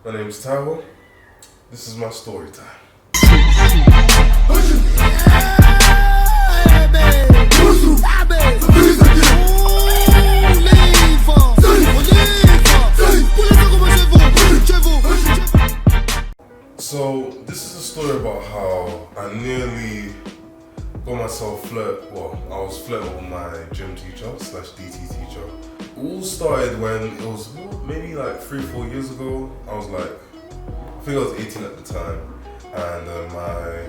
My name's Tao. This is my story time. So this is a story about how I nearly got myself I was flirting with my gym teacher / DT teacher. It all started when it was maybe like 3-4 years ago. I think I was 18 at the time, and my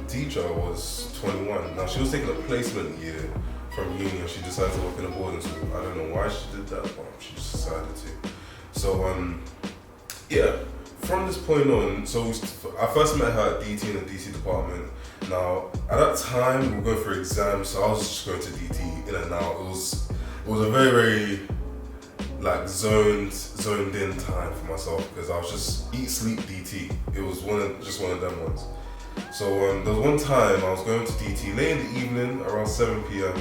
teacher was 21. Now she was taking a placement year from uni, and she decided to work in a boarding school. I don't know why she did that, but she just decided to. So from this point on, I first met her at DT in the DC department. Now at that time we were going for exams, so I was just going to DT in and out. It was a very, very like zoned in time for myself, because I was just eat, sleep, DT. It was one of them ones. So there was one time I was going to DT late in the evening, around 7 p.m,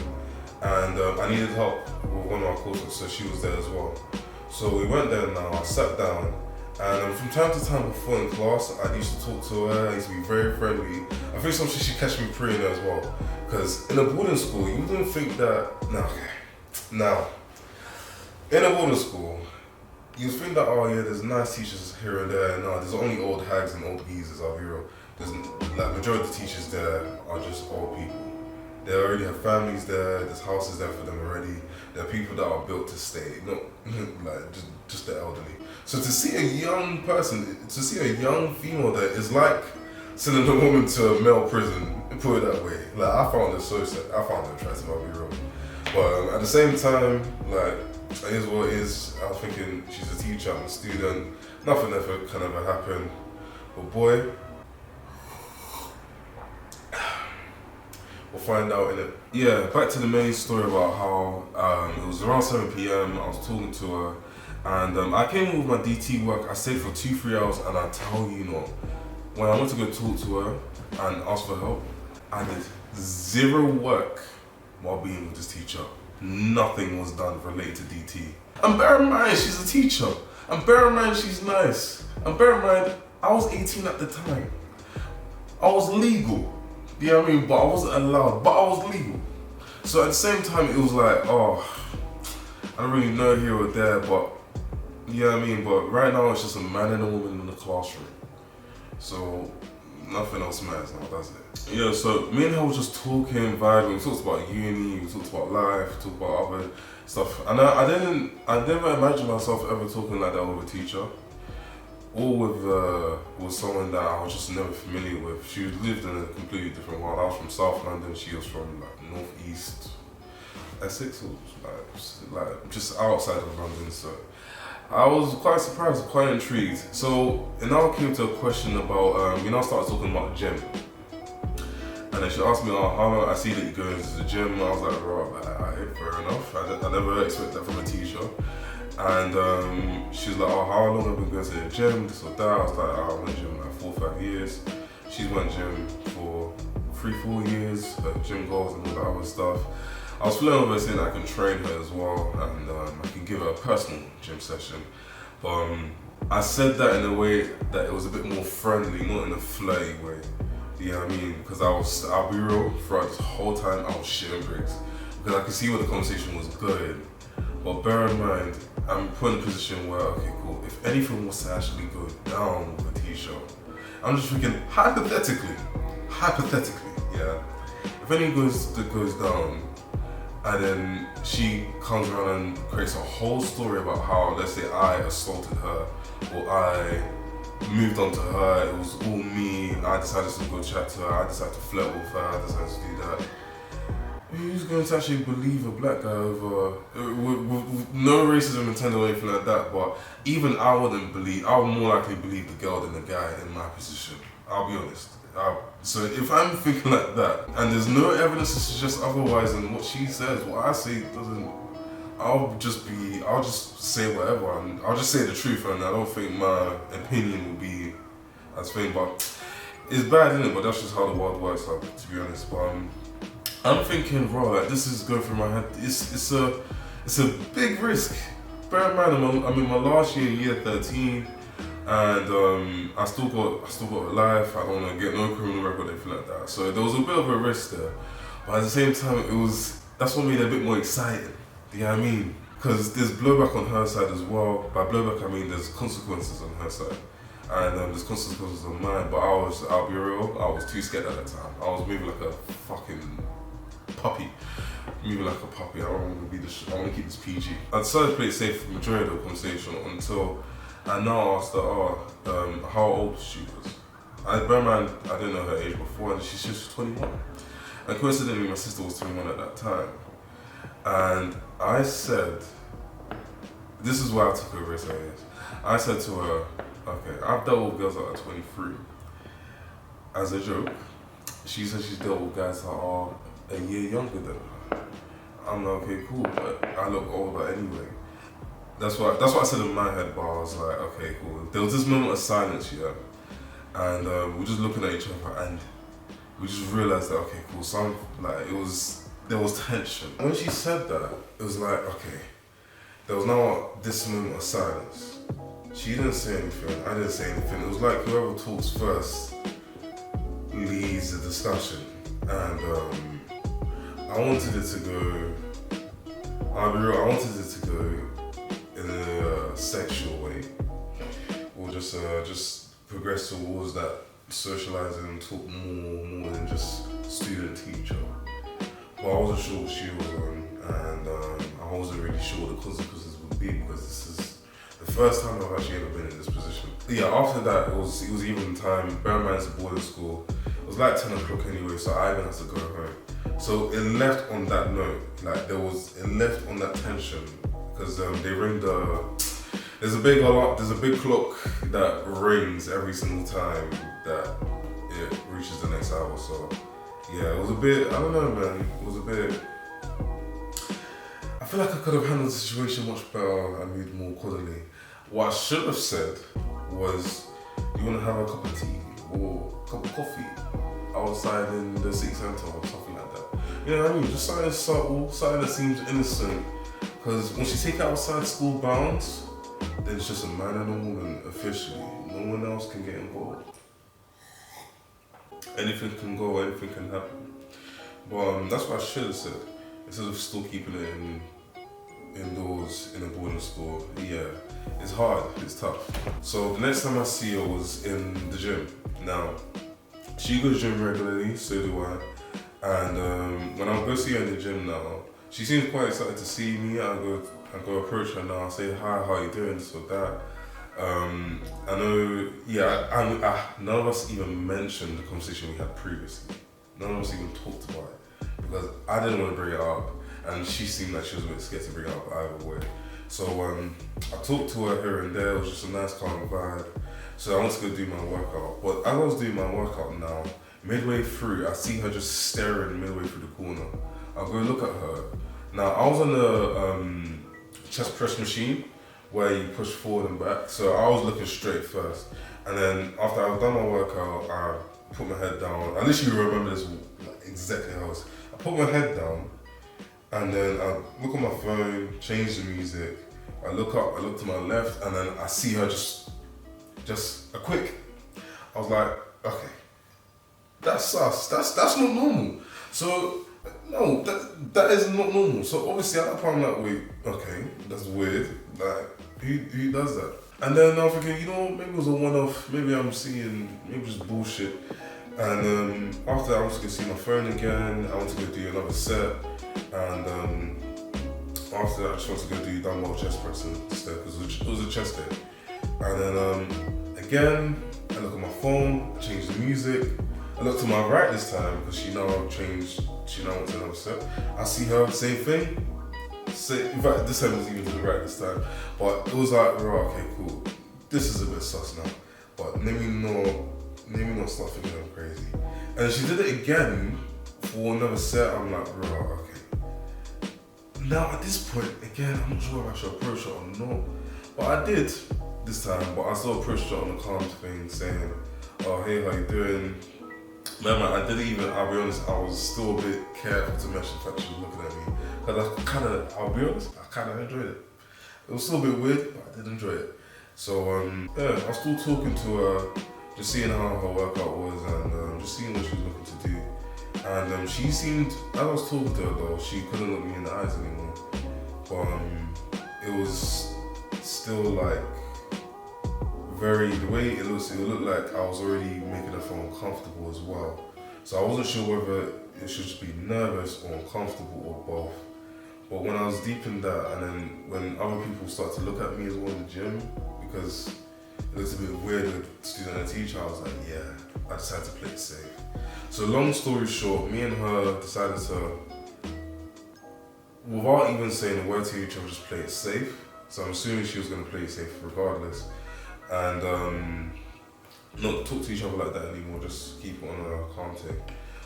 and I needed help with one of our courses, so she was there as well. So we went there. Now I sat down, and from time to time before in class, I used to talk to her. I used to be very friendly. I think sometimes she catch me praying as well, because in a boarding school you wouldn't think that. Now, in a boarding school, you think that, oh yeah, there's nice teachers here and there. No, there's only old hags and old geezers, I'll be real. There's like majority of the teachers there are just old people. They already have families there, there's houses there for them already. There are people that are built to stay, not like just the elderly. So to see a young female there is like sending a woman to a male prison, put it that way. Like, I found it so sad. I found it attractive, I'll be real. But at the same time, like, it is what it is. I was thinking, she's a teacher, I'm a student, nothing ever can ever happen. But boy, we'll find out in it. Yeah, back to the main story about how it was around 7 p.m, I was talking to her, and I came in with my DT work. I stayed for 2-3 hours, and I tell you not, when I went to go talk to her and ask for help, I did zero work while being with this teacher. Nothing was done related to DT. And bear in mind, she's a teacher. And bear in mind, she's nice. And bear in mind, I was 18 at the time. I was legal. You know what I mean? But I wasn't allowed, but I was legal. So at the same time, it was like, I don't really know here or there, but you know what I mean? But right now, it's just a man and a woman in the classroom. So nothing else matters now, does it? Yeah, so me and her was just talking, vibing. We talked about uni, we talked about life, we talked about other stuff. And I never imagined myself ever talking like that with a teacher, or with someone that I was just never familiar with. She lived in a completely different world. I was from South London, she was from like northeast Essex, or like just outside of London. So I was quite surprised, quite intrigued. So it now came to a question about, we now started talking about the gym. And then she asked me, how long I see that you go into the gym. And I was like, right, fair enough. I never expect that from a teacher. And she was like, how long have you been going to the gym, this or that. I was like, I went to the gym like 4 or 5 years. She's went to the gym for 3-4 years, her gym goals and all that other stuff. I was flirting with her saying I can train her as well, and I can give her a personal gym session. But I said that in a way that it was a bit more friendly, not in a flirty way. You know what I mean? Because I'll be real, throughout this whole time I was shitting bricks. Because I could see where the conversation was going. But bear in mind, I'm put in a position where, okay, cool, if anything was to actually go down with a teacher, I'm just thinking, hypothetically, yeah. If anything goes down, and then she comes around and creates a whole story about how, let's say, I assaulted her, or I moved on to her, it was all me, I decided to go chat to her, I decided to flirt with her, I decided to do that. Who's going to actually believe a black guy over, with no racism intended or anything like that, but even I would more likely believe the girl than the guy in my position. I'll be honest. So if I'm thinking like that, and there's no evidence to suggest otherwise, and what she says, what I say doesn't, I'll just say whatever, and I'll just say the truth, and I don't think my opinion will be as thing, but it's bad, isn't it? But that's just how the world works, like, to be honest. But I'm thinking, bro, like, this is going through my head. It's a big risk. Bear in mind, I'm in my last year, year 13, And I still got a life. I don't want to get no criminal record, anything like that. So there was a bit of a risk there, but at the same time, that's what made it a bit more exciting. You know what I mean? Because there's blowback on her side as well. By blowback, I mean there's consequences on her side, and there's consequences on mine. But I'll be real, I was too scared at that time. I was moving like a fucking puppy. Moving like a puppy. I don't want to be I want to keep this PG. I decided to play it safe for the majority of the conversation until I now asked her, how old she was. Bear in mind, I didn't know her age before, and she's just 21. And coincidentally, my sister was 21 at that time. And I said, this is why I took a risk, I guess. I said to her, okay, I've dealt with girls that are 23. As a joke, she said she's dealt with guys that are a year younger than her. I'm like, okay, cool, but I look older anyway. That's what I said in my head, but I was like, okay, cool. There was this moment of silence, yeah, and we were just looking at each other, and we just realized that, okay, cool. There was tension. When she said that, it was like, okay, there was now this moment of silence. She didn't say anything, I didn't say anything. It was like whoever talks first leads the discussion, and I wanted it to go. I'll be real. I wanted it to go in a sexual way, or just progress towards that socializing and talk more than just student teacher. But I wasn't sure what she was on, and I wasn't really sure what the consequences would be, because this is the first time I've actually ever been in this position. Yeah, after that it was evening time. Bear in mind, it's a boarding school. It was like 10 o'clock anyway, so I even had to go home. So it left on that note, like it left on that tension, because they ring there's a big clock that rings every single time that it reaches the next hour. So yeah, it was a bit, I don't know, man, it was a bit, I feel like I could have handled the situation much better and moved more accordingly. What I should have said was, you want to have a cup of tea or a cup of coffee outside in the city centre or something like that. You know what I mean? Just something subtle, something that seems innocent. Because once you take it outside school bounds, then it's just a man and a woman officially. No one else can get involved. Anything can go, anything can happen. But that's what I should have said. Instead of still keeping it indoors in a boarding school. Yeah, it's hard, it's tough. So the next time I see her was in the gym. Now, she goes to the gym regularly, so do I. And when I go see her in the gym now, she seems quite excited to see me. I go approach her now, I say, hi, how you doing, so that. I know, yeah, none of us even mentioned the conversation we had previously. None of us even talked about it, because I didn't want to bring it up, and she seemed like she was a bit scared to bring it up either way. So I talked to her here and there. It was just a nice calm vibe. So I went to go do my workout. But as I was doing my workout now, midway through, I see her just staring midway through the corner. I'll go look at her. Now, I was on the chest press machine where you push forward and back. So I was looking straight first. And then after I've done my workout, I put my head down. I literally remember this exactly how it was. I put my head down, and then I look at my phone, change the music. I look up, I look to my left, and then I see her just a quick. I was like, okay, that's sus. That's not normal. So no, that is not normal. So obviously at that point I'm like, wait, okay, that's weird. Like, who does that? And then I'm thinking, maybe it was a one-off. Maybe I'm seeing, maybe just bullshit. And after that, I went to go see my phone again. I went to go do another set. And after that, I just went to go do dumbbell chest press instead, because it was a chest day. And then again, I look at my phone, I change the music. I look to my right this time, because she now went to another set. I see her, same thing. In fact, this time it was even to the right this time. But it was like, okay, cool. This is a bit sus now. But let me not start thinking I'm crazy. And she did it again for another set. I'm like, okay. Now at this point, again, I'm not sure if I should approach her or not. But I did this time. But I still approached her on the calm thing, saying, oh, hey, how you doing? Man, I'll be honest, I was still a bit careful to mention the fact she was looking at me. Because I'll be honest, I kind of enjoyed it. It was still a bit weird, but I did enjoy it. So yeah, I was still talking to her, just seeing how her workout was and just seeing what she was looking to do. And she seemed, as I was talking to her though, she couldn't look me in the eyes anymore. But it was still like the way it looked like I was already making her feel uncomfortable as well. So I wasn't sure whether it should just be nervous or uncomfortable or both. But when I was deep in that, and then when other people start to look at me as well in the gym, because it looks a bit weird with student and teacher, I was like, yeah, I decided to play it safe. So long story short, me and her decided to, without even saying a word to each other, just play it safe. So I'm assuming she was going to play it safe regardless. And not talk to each other like that anymore, just keep it on a calm take.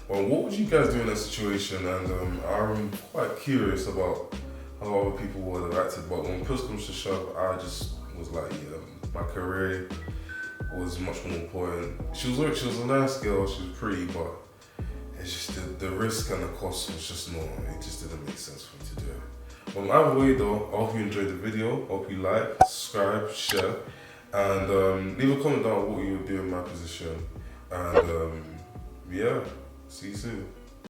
Well, what would you guys do in that situation? And I'm quite curious about how other people would have acted, but when push comes to shove, I just was like, yeah, my career was much more important. She was a nice girl, she was pretty, but it's just the risk and the cost was just not, it just didn't make sense for me to do it. Well, either way though, I hope you enjoyed the video, I hope you like, subscribe, share, and leave a comment down what you would do in my position. And yeah, see you soon.